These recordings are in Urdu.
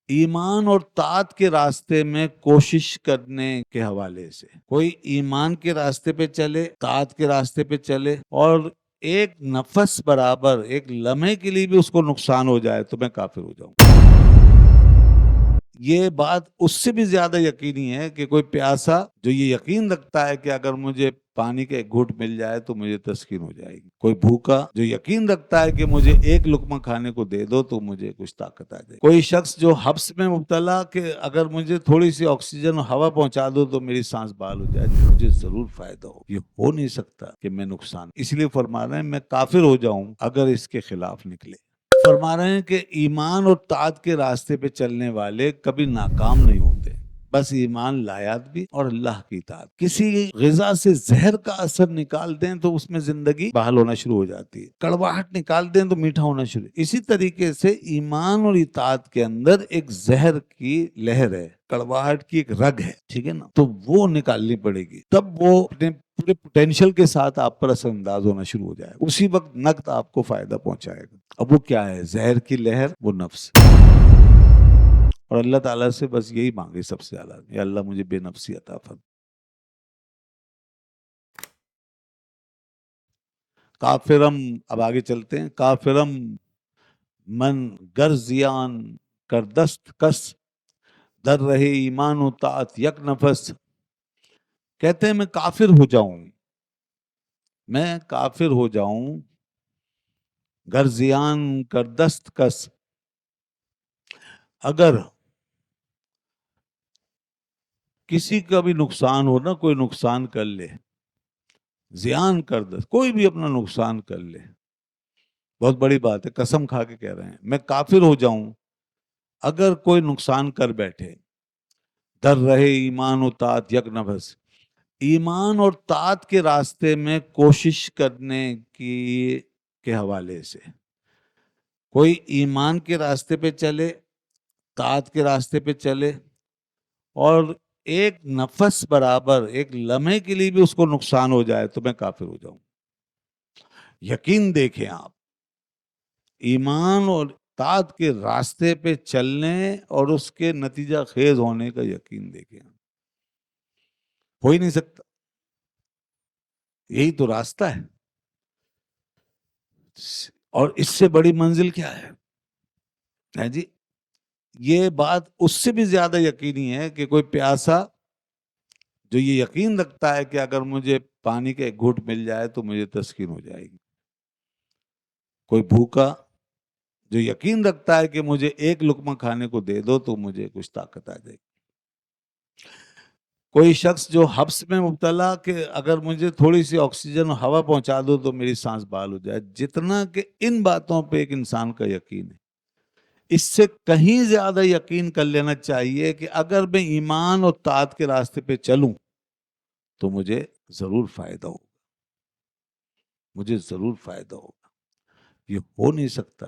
ایمان اور طاعت کے راستے میں کوشش کرنے کے حوالے سے کوئی ایمان کے راستے پہ چلے، طاعت کے راستے پہ چلے، اور ایک نفس برابر ایک لمحے کے لیے بھی اس کو نقصان ہو جائے تو میں کافر ہو جاؤں۔ یہ بات اس سے بھی زیادہ یقینی ہے کہ کوئی پیاسا جو یہ یقین رکھتا ہے کہ اگر مجھے پانی کا ایک گھونٹ مل جائے تو مجھے تسکین ہو جائے گی، کوئی بھوکا جو یقین رکھتا ہے کہ مجھے ایک لقمہ کھانے کو دے دو تو مجھے کچھ طاقت آ جائے، کوئی شخص جو حبس میں مبتلا کہ اگر مجھے تھوڑی سی آکسیجن اور ہوا پہنچا دو تو میری سانس بحال ہو جائے، مجھے ضرور فائدہ ہو۔ یہ ہو نہیں سکتا کہ میں نقصان، اس لیے فرما رہے ہیں میں کافر ہو جاؤں اگر اس کے خلاف نکلے۔ فرما رہے ہیں کہ ایمان اور طاعت کے راستے پہ چلنے والے کبھی ناکام نہیں ہوتے، بس ایمان لایات بھی اور اللہ کی اطاعت۔ کسی غذا سے زہر کا اثر نکال دیں تو اس میں زندگی بحال ہونا شروع ہو جاتی ہے، کڑواہٹ نکال دیں تو میٹھا ہونا شروع۔ اسی طریقے سے ایمان اور اطاعت کے اندر ایک زہر کی لہر ہے، کڑواہٹ کی ایک رگ ہے، ٹھیک ہے نا، تو وہ نکالنی پڑے گی، تب وہ اپنے پورے پوٹینشل کے ساتھ آپ پر اثر انداز ہونا شروع ہو جائے گا، اسی وقت نقد آپ کو فائدہ پہنچائے گا۔ اب وہ کیا ہے؟ زہر کی لہر، وہ نفس۔ اور اللہ تعالیٰ سے بس یہی مانگے سب سے زیادہ، یا اللہ مجھے بے نفسی عطا فرما۔ کافرم، اب آگے چلتے ہیں، کافرم من گر زیان کر دست کس در رہے ایمان و طاعت یک نفس۔ کہتے ہیں میں کافر ہو جاؤں، میں کافر ہو جاؤں، گر زیان کر دست کس، اگر کسی کا بھی نقصان ہو نا، کوئی نقصان کر لے، زیان کر دست، کوئی بھی اپنا نقصان کر لے، بہت بڑی بات ہے، قسم کھا کے کہہ رہے ہیں میں کافر ہو جاؤں اگر کوئی نقصان کر بیٹھے، در رہے ایمان و طاعت یک نفس، ایمان اور طاعت کے راستے میں کوشش کرنے کے حوالے سے کوئی ایمان کے راستے پہ چلے، طاعت کے راستے پہ چلے، اور ایک نفس برابر ایک لمحے کے لیے بھی اس کو نقصان ہو جائے تو میں کافر ہو جاؤں۔ یقین دیکھیں آپ، ایمان اور طاعت کے راستے پہ چلنے اور اس کے نتیجہ خیز ہونے کا یقین دیکھیں، ہو ہی نہیں سکتا، یہی تو راستہ ہے، اور اس سے بڑی منزل کیا ہے جی؟ یہ بات اس سے بھی زیادہ یقینی ہے کہ کوئی پیاسا جو یہ یقین رکھتا ہے کہ اگر مجھے پانی کا ایک گھونٹ مل جائے تو مجھے تسکین ہو جائے گی، کوئی بھوکا جو یقین رکھتا ہے کہ مجھے ایک لقمہ کھانے کو دے دو تو مجھے کچھ طاقت آ جائے گی، کوئی شخص جو حبس میں مبتلا کہ اگر مجھے تھوڑی سی آکسیجن اور ہوا پہنچا دو تو میری سانس بحال ہو جائے، جتنا کہ ان باتوں پہ ایک انسان کا یقین ہے، اس سے کہیں زیادہ یقین کر لینا چاہیے کہ اگر میں ایمان اور طاعت کے راستے پہ چلوں تو مجھے ضرور فائدہ ہوگا، مجھے ضرور فائدہ ہوگا، یہ ہو نہیں سکتا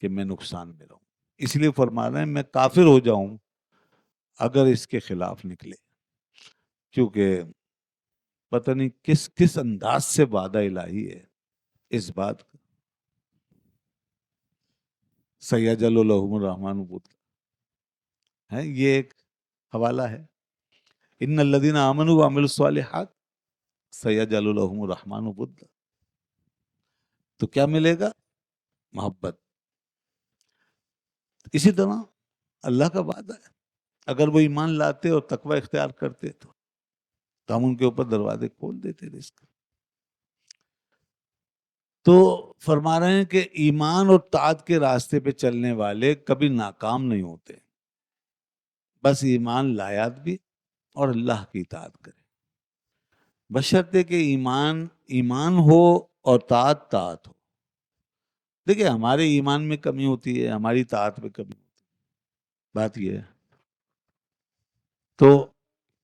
کہ میں نقصان میں رہوں۔ اس لیے فرما رہے ہیں میں کافر ہو جاؤں اگر اس کے خلاف نکلے، کیونکہ پتہ نہیں کس انداز سے وعدہ الہی ہے اس بات کا۔ سیجعل لهم الرحمن ودا ہے، یہ ایک حوالہ ہے، ان الذین آمنوا وعملوا الصالحات سیجعل لهم الرحمن ودا، تو کیا ملے گا؟ محبت۔ اسی طرح اللہ کا وعدہ ہے، اگر وہ ایمان لاتے اور تقوی اختیار کرتے تو ہم ان کے اوپر دروازے کھول دیتے رزق۔ تو فرما رہے ہیں کہ ایمان اور طاعت کے راستے پہ چلنے والے کبھی ناکام نہیں ہوتے، بس ایمان لایات بھی اور اللہ کی اطاعت کرے، بشرطے کہ ایمان ہو اور طاعت ہو۔ دیکھیں ہمارے ایمان میں کمی ہوتی ہے، ہماری طاعت میں کمی ہوتی ہے، بات یہ ہے، تو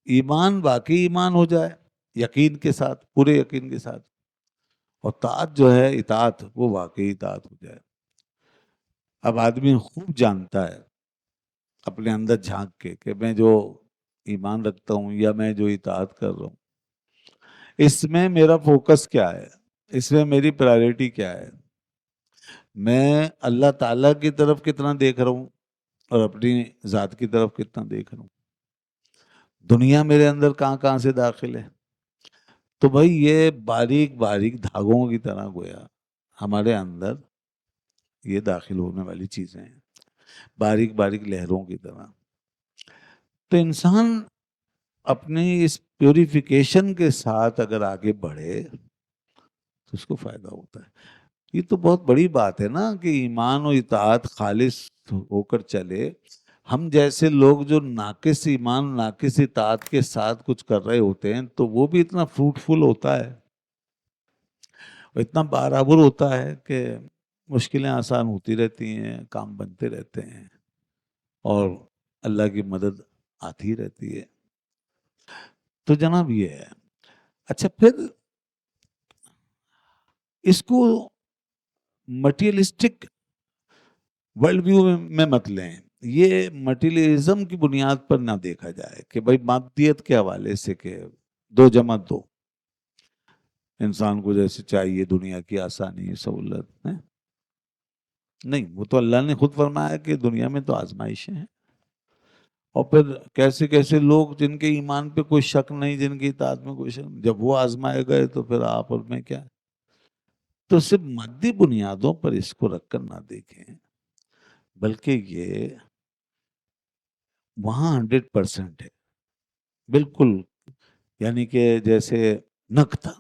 ایمان واقعی ایمان ہو جائے یقین کے ساتھ، پورے یقین کے ساتھ، اور طاعت جو ہے اطاعت، وہ واقعی اطاعت ہو جائے۔ اب آدمی خوب جانتا ہے اپنے اندر جھانک کے کہ میں جو ایمان رکھتا ہوں یا میں جو اطاعت کر رہا ہوں، اس میں میرا فوکس کیا ہے، اس میں میری پرائیورٹی کیا ہے، میں اللہ تعالیٰ کی طرف کتنا دیکھ رہا ہوں اور اپنی ذات کی طرف کتنا دیکھ رہا ہوں، دنیا میرے اندر کہاں کہاں سے داخل ہے. تو بھائی یہ باریک باریک دھاگوں کی طرح گویا ہمارے اندر یہ داخل ہونے والی چیزیں ہیں، باریک باریک لہروں کی طرح. تو انسان اپنی اس پیوریفیکیشن کے ساتھ اگر آگے بڑھے تو اس کو فائدہ ہوتا ہے. یہ تو بہت بڑی بات ہے نا کہ ایمان و اطاعت خالص ہو کر چلے. ہم جیسے لوگ جو ناقص ایمان ناقص اطاعت کے ساتھ کچھ کر رہے ہوتے ہیں تو وہ بھی اتنا فروٹفل ہوتا ہے، اتنا برابر ہوتا ہے کہ مشکلیں آسان ہوتی رہتی ہیں، کام بنتے رہتے ہیں اور اللہ کی مدد آتی رہتی ہے. تو جناب یہ ہے. اچھا پھر اس کو مٹیریلسٹک ورلڈ ویو میں مت لیں. یہ مٹیریلزم کی بنیاد پر نہ دیکھا جائے کہ بھائی مادیت کے حوالے سے کہ 2+2 انسان کو جیسے چاہیے دنیا کی آسانی سہولت. نہیں، وہ تو اللہ نے خود فرمایا کہ دنیا میں تو آزمائشیں ہیں، اور پھر کیسے کیسے لوگ جن کے ایمان پہ کوئی شک نہیں، جن کی اطاعت میں کوئی شک نہیں، جب وہ آزمائے گئے تو پھر آپ اور میں کیا. تو صرف مادی بنیادوں پر اس کو رکھ کر نہ دیکھیں، بلکہ یہ وہاں 100% ہے بالکل. یعنی کہ جیسے نک تھا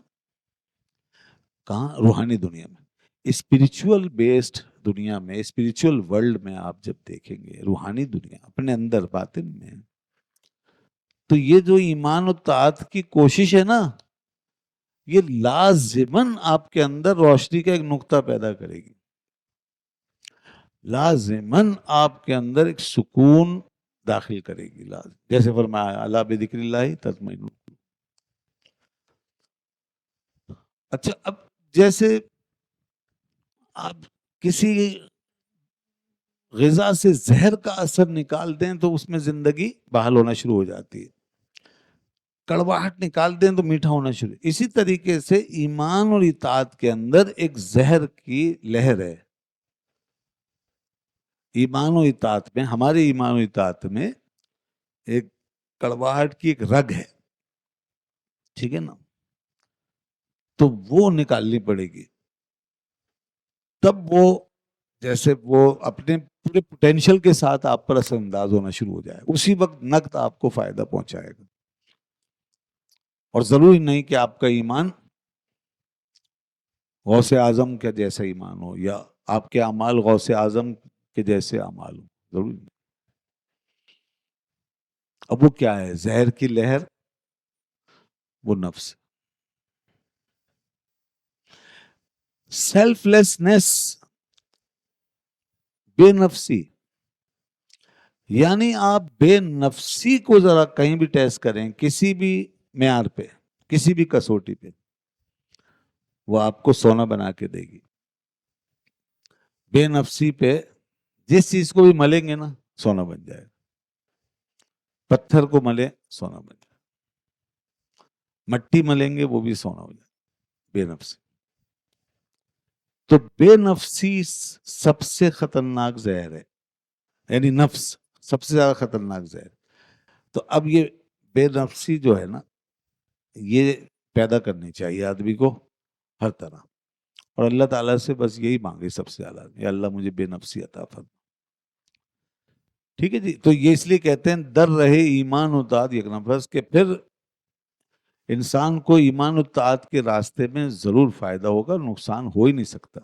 کہاں روحانی دنیا میں، اسپریچول بیسڈ دنیا میں، اسپریچول ورلڈ میں آپ جب دیکھیں گے روحانی دنیا اپنے اندر باطن میں، تو یہ جو ایمان و طاعت کی کوشش ہے نا، یہ لازماً آپ کے اندر روشنی کا ایک نقطہ پیدا کرے گی، لازماً آپ کے اندر ایک سکون داخل کرے گی. لازم جیسے فرمایا الا بذکر اللہ تطمئن القلوب. اچھا اب جیسے آپ کسی غذا سے زہر کا اثر نکال دیں تو اس میں زندگی بحال ہونا شروع ہو جاتی ہے، کڑواہٹ نکال دیں تو میٹھا ہونا شروع. اسی طریقے سے ایمان اور اطاعت کے اندر ایک زہر کی لہر ہے. ایمان و اطاعت میں، ہمارے ایمان و اطاعت میں ایک کڑواہٹ کی ایک رگ ہے، ٹھیک ہے نا، تو وہ نکالنی پڑے گی. تب وہ جیسے وہ اپنے پورے پوٹینشل کے ساتھ آپ پر اثر انداز ہونا شروع ہو جائے، اسی وقت نقد آپ کو فائدہ پہنچائے گا. اور ضروری نہیں کہ آپ کا ایمان غوث اعظم کے جیسا ایمان ہو یا آپ کے اعمال غوث اعظم کے جیسے اعمال ہو، ضروری نہیں. اب وہ کیا ہے؟ زہر کی لہر، وہ نفس، سیلف لیسنس، بے نفسی. یعنی آپ بے نفسی کو ذرا کہیں بھی ٹیسٹ کریں، کسی بھی معیار پہ، کسی بھی کسوٹی پہ، وہ آپ کو سونا بنا کے دے گی. بے نفسی پہ جس چیز کو بھی ملیں گے نا سونا بن جائے گا. پتھر کو ملے سونا بن جائے گا، مٹی ملیں گے وہ بھی سونا ہو جائے گا. بے نفسی. تو بے نفسی سب سے خطرناک زہر ہے، یعنی نفس سب سے زیادہ خطرناک زہر. تو اب یہ بے نفسی جو ہے نا، یہ پیدا کرنی چاہیے آدمی کو ہر طرح، اور اللہ تعالیٰ سے بس یہی مانگے سب سے زیادہ، یا اللہ مجھے بے نفسی عطا فرما. ٹھیک ہے جی. تو یہ اس لیے کہتے ہیں در رہے ایمان و اطاعت یک نفس، کہ پھر انسان کو ایمان و اطاعت کے راستے میں ضرور فائدہ ہوگا، نقصان ہو ہی نہیں سکتا.